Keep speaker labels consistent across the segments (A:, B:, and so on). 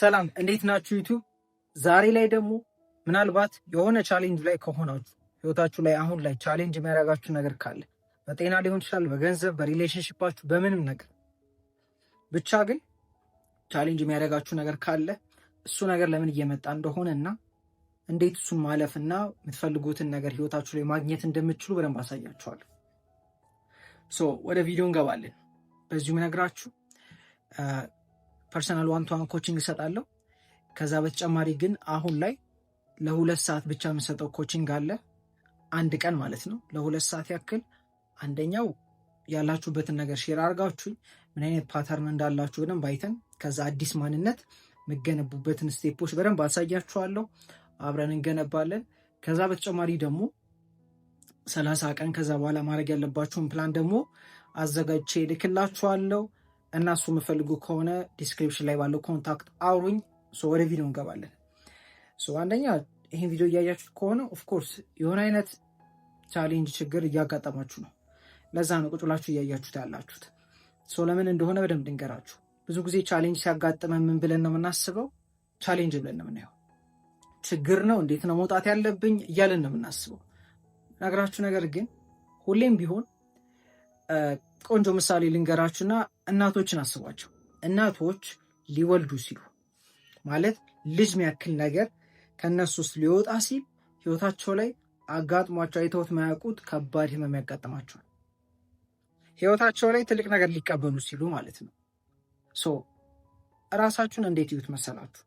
A: ሰላም እንዴት ናችሁ ዩቲዩብ? ዛሬ ላይ ደግሞ ምናልባት የሆነ ቻሌንጅ ላይ ከሆናችሁ ህይወታችሁ ላይ አሁን ላይ ቻሌንጅ የሚያደርጋችሁ ነገር ካለ በጤና ሊሆን ይችላል፣ በገንዘብ፣ በሪሌሽንሺፓችሁ፣ በምንም ነገር ብቻ ግን ቻሌንጅ የሚያደርጋችሁ ነገር ካለ እሱ ነገር ለምን እየመጣ እንደሆነ እና እንዴት እሱን ማለፍና የምትፈልጉትን ነገር ህይወታችሁ ላይ ማግኘት እንደምትችሉ በደንብ አሳያችኋለሁ። ወደ ቪዲዮ እንገባለን። በዚሁ ምነግራችሁ ፐርሰናል ዋን ቱ ዋን ኮቺንግ እሰጣለሁ። ከዛ በተጨማሪ ግን አሁን ላይ ለ2 ሰዓት ብቻ የምሰጠው ኮቺንግ አለ። አንድ ቀን ማለት ነው፣ ለ2 ሰዓት ያክል። አንደኛው ያላችሁበትን ነገር ሼር አድርጋችሁኝ ምን አይነት ፓተርን እንዳላችሁ በደንብ አይተን ከዛ አዲስ ማንነት የምገነቡበትን ስቴፖች በደንብ አሳያችኋለሁ። አብረን እንገነባለን። ከዛ በተጨማሪ ደግሞ 30 ቀን ከዛ በኋላ ማድረግ ያለባችሁን ፕላን ደግሞ አዘጋጅቼ ልክላችኋለሁ። እና እሱ የምፈልጉ ከሆነ ዲስክሪፕሽን ላይ ባለው ኮንታክት አውሩኝ። ወደ ቪዲዮ እንገባለን። አንደኛ ይህን ቪዲዮ እያያችሁት ከሆነ ኦፍኮርስ የሆነ አይነት ቻሌንጅ ችግር እያጋጠማችሁ ነው። ለዛ ነው ቁጭ ብላችሁ እያያችሁት ያላችሁት። ለምን እንደሆነ በደንብ ድንገራችሁ። ብዙ ጊዜ ቻሌንጅ ሲያጋጥመን ምን ብለን ነው የምናስበው? ቻሌንጅ ብለን ነው የምናየው። ችግር ነው፣ እንዴት ነው መውጣት ያለብኝ እያለን ነው የምናስበው። ነገራችሁ ነገር ግን ሁሌም ቢሆን ቆንጆ ምሳሌ ልንገራችሁና እናቶችን አስቧቸው። እናቶች ሊወልዱ ሲሉ ማለት ልጅ ሚያክል ነገር ከነሱ ውስጥ ሊወጣ ሲል ህይወታቸው ላይ አጋጥሟቸው አይተውት ማያውቁት ከባድ ህመም ያጋጥማቸዋል። ህይወታቸው ላይ ትልቅ ነገር ሊቀበሉ ሲሉ ማለት ነው። እራሳችሁን እንዴት ይዩት መሰላችሁ?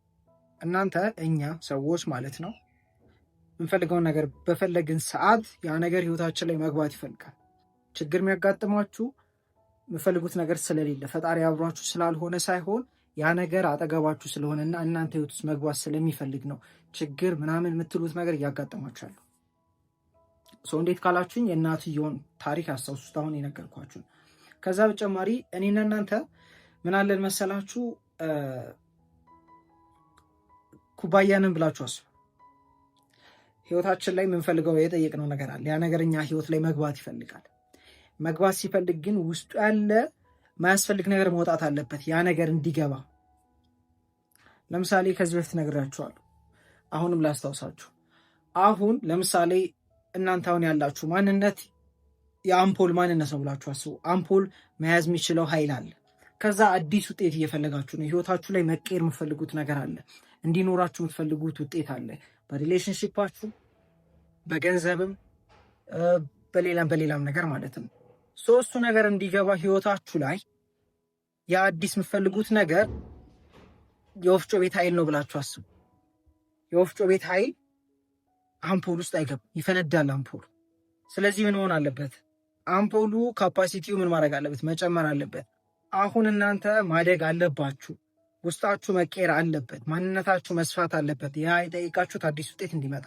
A: እናንተ እኛ ሰዎች ማለት ነው የምንፈልገውን ነገር በፈለግን ሰዓት ያ ነገር ህይወታችን ላይ መግባት ይፈልጋል። ችግር የሚያጋጥማችሁ የምፈልጉት ነገር ስለሌለ ፈጣሪ አብሯችሁ ስላልሆነ ሳይሆን ያ ነገር አጠገባችሁ ስለሆነና እናንተ ህይወት ውስጥ መግባት ስለሚፈልግ ነው ችግር ምናምን የምትሉት ነገር እያጋጠማችሁ ያለው። እንዴት ካላችሁኝ የእናትየውን ታሪክ አስታውሱት፣ አሁን የነገርኳችሁን። ከዛ በተጨማሪ እኔና እናንተ ምን አለን መሰላችሁ? ኩባያንን ብላችሁ አስቡ። ህይወታችን ላይ የምንፈልገው የጠየቅነው ነገር አለ። ያ ነገር እኛ ህይወት ላይ መግባት ይፈልጋል። መግባት ሲፈልግ ግን ውስጡ ያለ ማያስፈልግ ነገር መውጣት አለበት ያ ነገር እንዲገባ። ለምሳሌ ከዚህ በፊት ነግራችኋለሁ፣ አሁንም ላስታውሳችሁ። አሁን ለምሳሌ እናንተ አሁን ያላችሁ ማንነት የአምፖል ማንነት ነው ብላችሁ አስቡ። አምፖል መያዝ የሚችለው ኃይል አለ። ከዛ አዲስ ውጤት እየፈለጋችሁ ነው። ህይወታችሁ ላይ መቀየር የምትፈልጉት ነገር አለ። እንዲኖራችሁ የምትፈልጉት ውጤት አለ። በሪሌሽንሺፓችሁ፣ በገንዘብም፣ በሌላም ነገር ማለት ነው። ሶስቱ ነገር እንዲገባ ህይወታችሁ ላይ የአዲስ የምትፈልጉት ነገር የወፍጮ ቤት ኃይል ነው ብላችሁ አስቡ። የወፍጮ ቤት ኃይል አምፖል ውስጥ አይገባም፣ ይፈነዳል አምፖሉ። ስለዚህ ምን መሆን አለበት? አምፖሉ ካፓሲቲው ምን ማድረግ አለበት? መጨመር አለበት። አሁን እናንተ ማደግ አለባችሁ። ውስጣችሁ መቀየር አለበት። ማንነታችሁ መስፋት አለበት። ያ የጠየቃችሁት አዲስ ውጤት እንዲመጣ።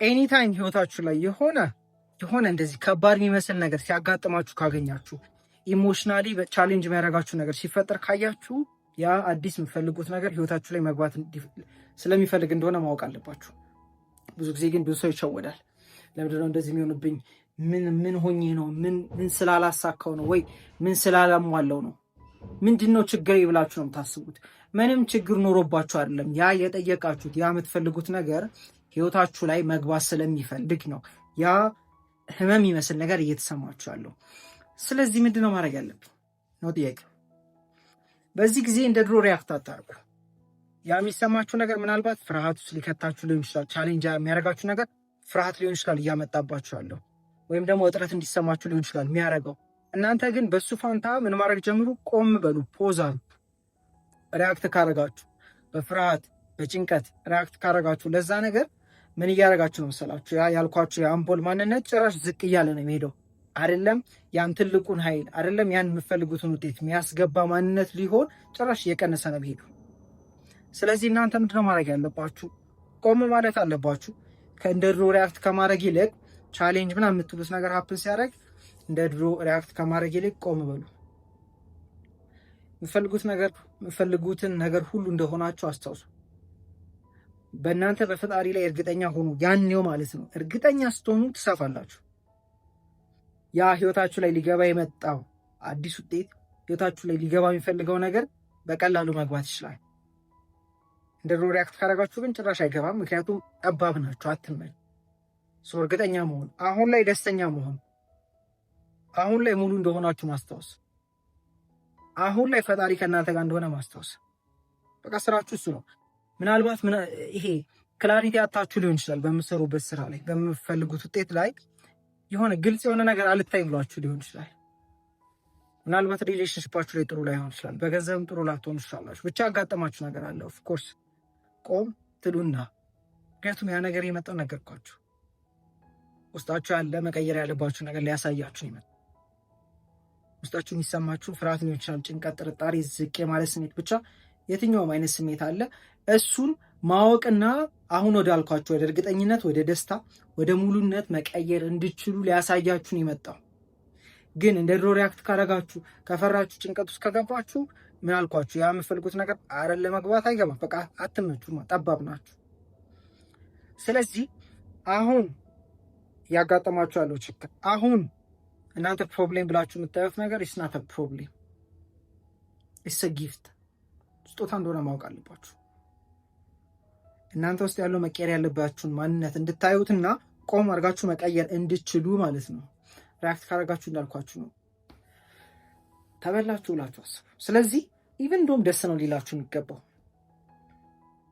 A: ኤኒታይም ህይወታችሁ ላይ የሆነ እንደዚህ ከባድ የሚመስል ነገር ሲያጋጥማችሁ ካገኛችሁ፣ ኢሞሽናሊ ቻሌንጅ የሚያደርጋችሁ ነገር ሲፈጠር ካያችሁ፣ ያ አዲስ የምትፈልጉት ነገር ህይወታችሁ ላይ መግባት ስለሚፈልግ እንደሆነ ማወቅ አለባችሁ። ብዙ ጊዜ ግን ብዙ ሰው ይሸወዳል። ለምንድነው እንደዚህ የሚሆንብኝ? ምን ሆኜ ነው? ምን ስላላሳካው ነው? ወይ ምን ስላላሟለው ነው? ምንድነው ችግሬ ብላችሁ ነው የምታስቡት። ምንም ችግር ኖሮባችሁ አይደለም። ያ የጠየቃችሁት ያ የምትፈልጉት ነገር ህይወታችሁ ላይ መግባት ስለሚፈልግ ነው ያ ህመም ይመስል ነገር እየተሰማችሁ ያለው። ስለዚህ ምንድነው ማድረግ ያለብን ነው ጥያቄ። በዚህ ጊዜ እንደ ድሮ ሪያክት አታርጉ። ያ የሚሰማችሁ ነገር ምናልባት ፍርሃት ውስጥ ሊከታችሁ ሊሆን ይችላል። ቻሌንጅ የሚያደርጋችሁ ነገር ፍርሃት ሊሆን ይችላል እያመጣባችሁ ያለው፣ ወይም ደግሞ እጥረት እንዲሰማችሁ ሊሆን ይችላል የሚያደርገው። እናንተ ግን በሱ ፋንታ ምን ማድረግ ጀምሩ? ቆም በሉ፣ ፖዝ አሉ። ሪያክት ካረጋችሁ፣ በፍርሃት በጭንቀት ሪያክት ካረጋችሁ ለዛ ነገር ምን እያደረጋችሁ ነው መሰላችሁ? ያ ያልኳችሁ የአምፖል ማንነት ጭራሽ ዝቅ እያለ ነው የሚሄደው። አይደለም ያን ትልቁን ኃይል አይደለም ያን የምትፈልጉትን ውጤት የሚያስገባ ማንነት ሊሆን ጭራሽ እየቀነሰ ነው የሚሄዱ። ስለዚህ እናንተ ምንድነው ማድረግ ያለባችሁ? ቆም ማለት አለባችሁ። ከእንደ ድሮ ሪያክት ከማድረግ ይልቅ ቻሌንጅ ምናምን የምትሉት ነገር ሀፕን ሲያደርግ እንደ ድሮ ሪያክት ከማድረግ ይልቅ ቆም በሉ። የምትፈልጉትን ነገር ሁሉ እንደሆናችሁ አስታውሱ። በእናንተ በፈጣሪ ላይ እርግጠኛ ሆኑ። ያኔው ማለት ነው እርግጠኛ ስትሆኑ ትሰፋላችሁ። ያ ህይወታችሁ ላይ ሊገባ የመጣው አዲስ ውጤት፣ ህይወታችሁ ላይ ሊገባ የሚፈልገው ነገር በቀላሉ መግባት ይችላል። እንደ ድሮ ሪያክት ካደረጋችሁ ግን ጭራሽ አይገባም። ምክንያቱም ጠባብ ናችሁ፣ አትመኝ። እርግጠኛ መሆን፣ አሁን ላይ ደስተኛ መሆን፣ አሁን ላይ ሙሉ እንደሆናችሁ ማስታወስ፣ አሁን ላይ ፈጣሪ ከእናንተ ጋር እንደሆነ ማስታወስ። በቃ ስራችሁ እሱ ነው። ምናልባት ይሄ ክላሪቲ አታችሁ ሊሆን ይችላል። በምትሰሩበት ስራ ላይ በምትፈልጉት ውጤት ላይ የሆነ ግልጽ የሆነ ነገር አልታይ ብሏችሁ ሊሆን ይችላል። ምናልባት ሪሌሽንሽፓችሁ ላይ ጥሩ ላይሆን ይችላል። በገንዘብም ጥሩ ላትሆኑ ትችላላችሁ። ብቻ ያጋጠማችሁ ነገር አለ። ኦፍኮርስ ቆም ትሉና፣ ምክንያቱም ያ ነገር የመጣው ነገርኳችሁ፣ ውስጣችሁ ያለ መቀየር ያለባችሁ ነገር ሊያሳያችሁ ይመጣ። ውስጣችሁ የሚሰማችሁ ፍርሃት ሊሆን ይችላል፣ ጭንቀት፣ ጥርጣሬ፣ ዝቅ የማለት ስሜት፣ ብቻ የትኛውም አይነት ስሜት አለ። እሱን ማወቅና አሁን ወዳልኳችሁ ወደ እርግጠኝነት፣ ወደ ደስታ፣ ወደ ሙሉነት መቀየር እንድችሉ ሊያሳያችሁን የመጣው። ግን እንደ ድሮ ሪያክት ካረጋችሁ፣ ከፈራችሁ፣ ጭንቀት ውስጥ ከገባችሁ ምን አልኳችሁ? ያ የምፈልጉት ነገር አረን ለመግባት አይገባም። በቃ አትመቹማ፣ ጠባብ ናችሁ። ስለዚህ አሁን ያጋጠማችሁ ያለው ችግር፣ አሁን እናንተ ፕሮብሌም ብላችሁ የምታዩት ነገር ኢስናተ ፕሮብሌም ኢስ ጊፍት፣ ስጦታ እንደሆነ ማወቅ አለባችሁ። እናንተ ውስጥ ያለው መቀየር ያለባችሁን ማንነት እንድታዩትና ቆም አድርጋችሁ መቀየር እንድችሉ ማለት ነው። ሪያክት ካረጋችሁ እንዳልኳችሁ ነው፣ ተበላችሁ ብላችሁ አስቡ። ስለዚህ ኢቨን እንደውም ደስ ነው ሊላችሁ የሚገባው፣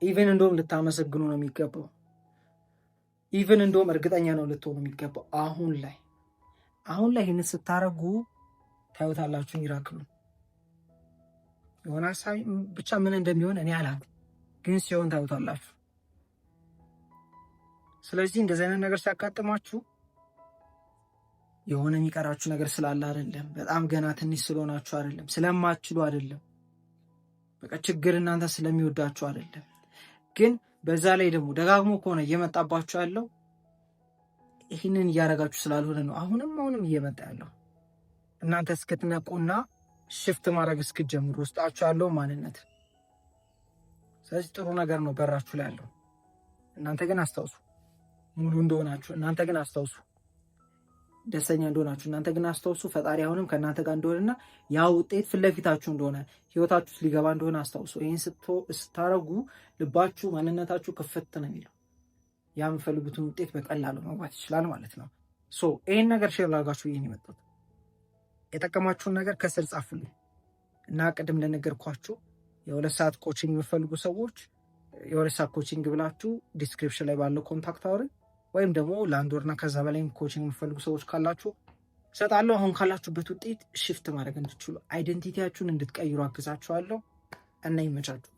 A: ኢቨን እንደውም ልታመሰግኑ ነው የሚገባው፣ ኢቨን እንደውም እርግጠኛ ነው ልትሆኑ የሚገባው። አሁን ላይ ይህን ስታረጉ ታዩታላችሁ ሚራክሉ። የሆነ ሀሳብ ብቻ ምን እንደሚሆን እኔ አላውቅም፣ ግን ሲሆን ታዩታላችሁ። ስለዚህ እንደዚህ አይነት ነገር ሲያጋጥማችሁ የሆነ የሚቀራችሁ ነገር ስላለ አይደለም፣ በጣም ገና ትንሽ ስለሆናችሁ አይደለም፣ ስለማትችሉ አይደለም፣ በቃ ችግር እናንተ ስለሚወዳችሁ አይደለም። ግን በዛ ላይ ደግሞ ደጋግሞ ከሆነ እየመጣባችሁ ያለው ይህንን እያደረጋችሁ ስላልሆነ ነው። አሁንም እየመጣ ያለው እናንተ እስክትነቁና ሽፍት ማድረግ እስክትጀምሩ ውስጣችሁ ያለው ማንነት። ስለዚህ ጥሩ ነገር ነው በራችሁ ላይ ያለው። እናንተ ግን አስታውሱ ሙሉ እንደሆናችሁ፣ እናንተ ግን አስታውሱ ደስተኛ እንደሆናችሁ፣ እናንተ ግን አስታውሱ ፈጣሪ አሁንም ከእናንተ ጋር እንደሆነና ያ ውጤት ፊት ለፊታችሁ እንደሆነ፣ ህይወታችሁ ውስጥ ሊገባ እንደሆነ አስታውሱ። ይህን ስታረጉ ልባችሁ፣ ማንነታችሁ ክፍት ነው የሚለው። ያ የምፈልጉትን ውጤት በቀላሉ መግባት ይችላል ማለት ነው። ይህን ነገር ሼር ላድርጋችሁ ይህን የመጣሁት። የጠቀማችሁን ነገር ከስር ጻፉልኝ እና ቅድም እንደነገርኳችሁ የ2 ሰዓት ኮቺንግ የምፈልጉ ሰዎች የ2 ሰዓት ኮቺንግ ብላችሁ ዲስክሪፕሽን ላይ ባለው ኮንታክት አውሩኝ። ወይም ደግሞ ለአንድ ወርና ከዛ በላይም ኮቺንግ የምፈልጉ ሰዎች ካላችሁ እሰጣለሁ። አሁን ካላችሁበት ውጤት ሽፍት ማድረግ እንድትችሉ፣ አይደንቲቲያችሁን እንድትቀይሩ አግዛችኋለሁ እና ይመቻችሁ።